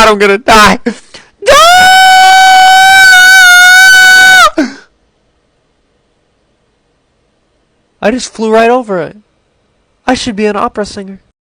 I'm gonna die. I just flew right over it. I should be an opera singer.